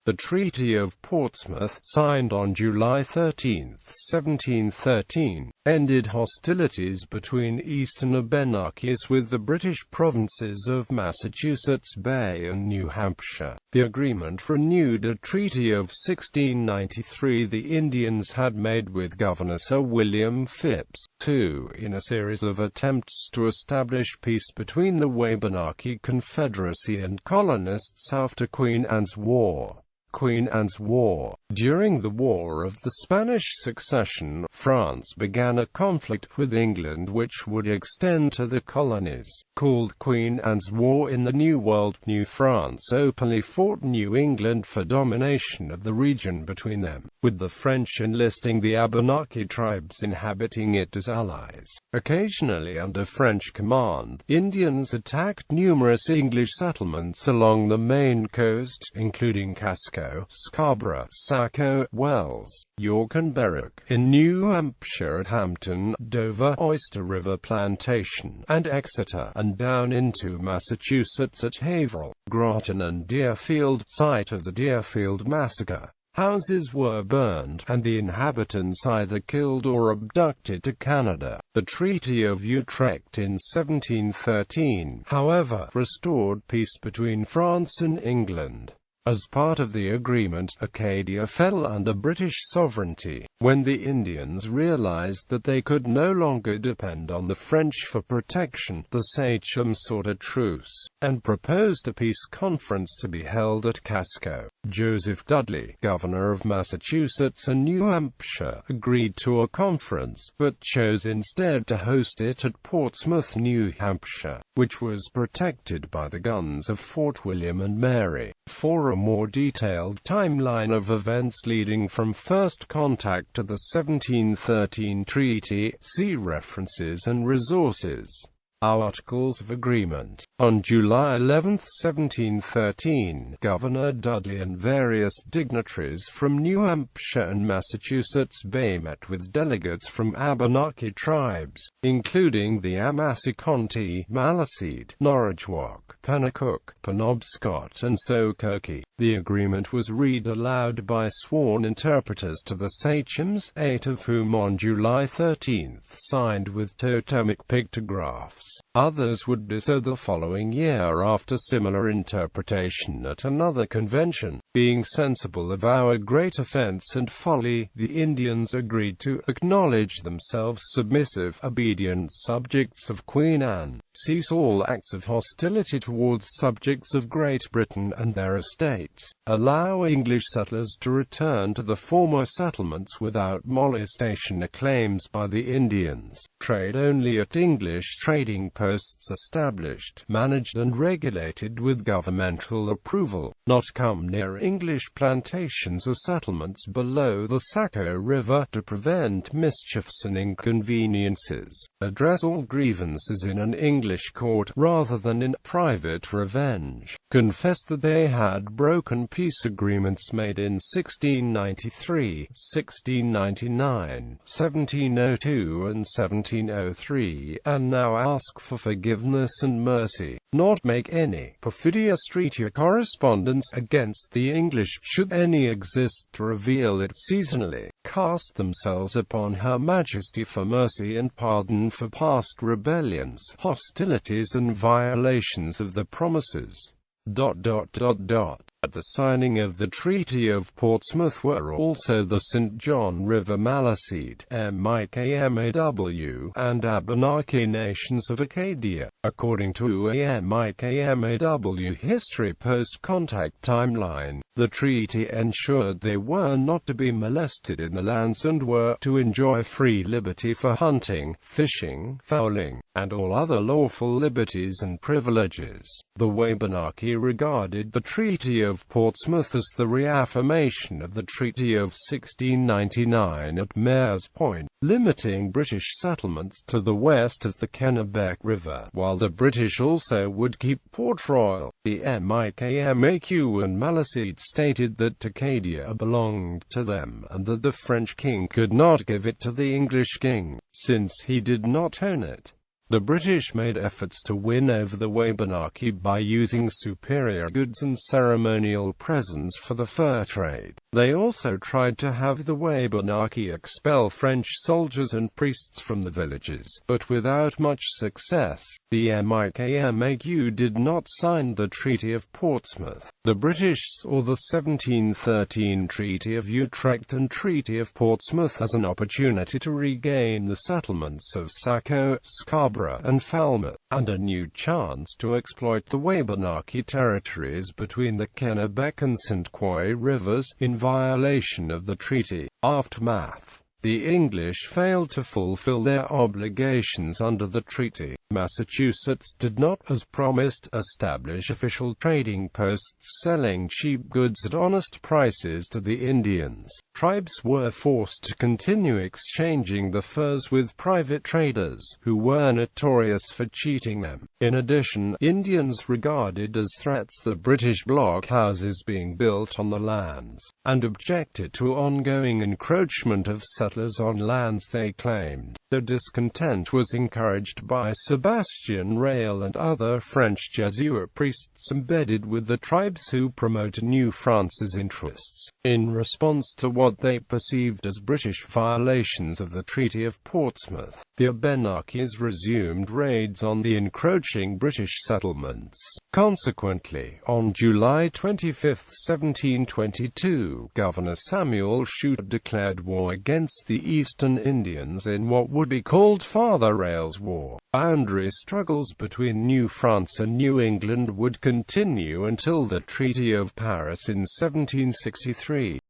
The Treaty of Portsmouth, signed on July 13, 1713, ended hostilities between Eastern Abenakis with the British provinces of Massachusetts Bay and New Hampshire. The agreement renewed a treaty of 1693 the Indians had made with Governor Sir William Phips, in a series of attempts to establish peace between the Wabanaki Confederacy and colonists after Queen Anne's War. During the War of the Spanish Succession, France began a conflict with England which would extend to the colonies. Called Queen Anne's War in the New World, New France openly fought New England for domination of the region between them, with the French enlisting the Abenaki tribes inhabiting it as allies. Occasionally under French command, Indians attacked numerous English settlements along the Maine coast, including Casco, Scarborough, Saco, Wells, York and Berwick, in New Hampshire at Hampton, Dover, Oyster River Plantation, and Exeter, and down into Massachusetts at Haverhill, Groton and Deerfield, site of the Deerfield Massacre. Houses were burned, and the inhabitants either killed or abducted to Canada. The Treaty of Utrecht in 1713, however, restored peace between France and England. As part of the agreement, Acadia fell under British sovereignty. When the Indians realized that they could no longer depend on the French for protection, the sachems sought a truce, and proposed a peace conference to be held at Casco. Joseph Dudley, governor of Massachusetts and New Hampshire, agreed to a conference, but chose instead to host it at Portsmouth, New Hampshire, which was protected by the guns of Fort William and Mary. For a more detailed timeline of events leading from first contact to the 1713 treaty, see references and resources. Articles of Agreement. On July 11, 1713, Governor Dudley and various dignitaries from New Hampshire and Massachusetts Bay met with delegates from Abenaki tribes, including the Amassiconti, Maliseet, Norridgewock, Pennacook, Penobscot and Sokoke. The agreement was read aloud by sworn interpreters to the sachems, 8 of whom on July 13 signed with totemic pictographs. Others would do so the following year after similar interpretation at another convention. Being sensible of our great offense and folly, the Indians agreed to acknowledge themselves submissive, obedient subjects of Queen Anne, cease all acts of hostility towards subjects of Great Britain and their estates, allow English settlers to return to the former settlements without molestation or claims by the Indians, trade only at English trading posts established, managed and regulated with governmental approval, not come near English plantations or settlements below the Saco River, to prevent mischiefs and inconveniences, address all grievances in an English court rather than in private revenge, confess that they had broken peace agreements made in 1693, 1699, 1702 and 1703, and now ask for forgiveness and mercy, not make any perfidious treaty or correspondence against the English, should any exist, to reveal it seasonally, cast themselves upon Her Majesty for mercy and pardon for past rebellions, hostilities and violations of the promises. At the signing of the Treaty of Portsmouth were also the St. John River Maliseet, Mi'kmaw, and Abenaki nations of Acadia. According to a Mi'kmaw history post-contact timeline, the treaty ensured they were not to be molested in the lands and were to enjoy free liberty for hunting, fishing, fowling, and all other lawful liberties and privileges. The Wabanaki regarded the Treaty of Portsmouth as the reaffirmation of the Treaty of 1699 at Mares Point, limiting British settlements to the west of the Kennebec River, while the British also would keep Port Royal. The Mi'kmaq and Maliseet stated that Acadia belonged to them, and that the French king could not give it to the English king, since he did not own it. The British made efforts to win over the Wabanaki by using superior goods and ceremonial presents for the fur trade. They also tried to have the Wabanaki expel French soldiers and priests from the villages, but without much success. The MIKMAQ did not sign the Treaty of Portsmouth. The British saw the 1713 Treaty of Utrecht and Treaty of Portsmouth as an opportunity to regain the settlements of Saco, Scarborough, and Falmouth, and a new chance to exploit the Wabanaki territories between the Kennebec and St. Croix rivers, in violation of the treaty. Aftermath. The English failed to fulfill their obligations under the treaty. Massachusetts did not, as promised, establish official trading posts selling cheap goods at honest prices to the Indians. Tribes were forced to continue exchanging the furs with private traders, who were notorious for cheating them. In addition, Indians regarded as threats the British blockhouses being built on the lands, and objected to ongoing encroachment of settlers on lands they claimed. Their discontent was encouraged by Sebastian Rail and other French Jesuit priests embedded with the tribes who promoted New France's interests. In response to what they perceived as British violations of the Treaty of Portsmouth, the Abenakis resumed raids on the encroaching British settlements. Consequently, on July 25, 1722, Governor Samuel Shute declared war against the Eastern Indians in what would be called Father Rail's War. Boundary struggles between New France and New England would continue until the Treaty of Paris in 1763.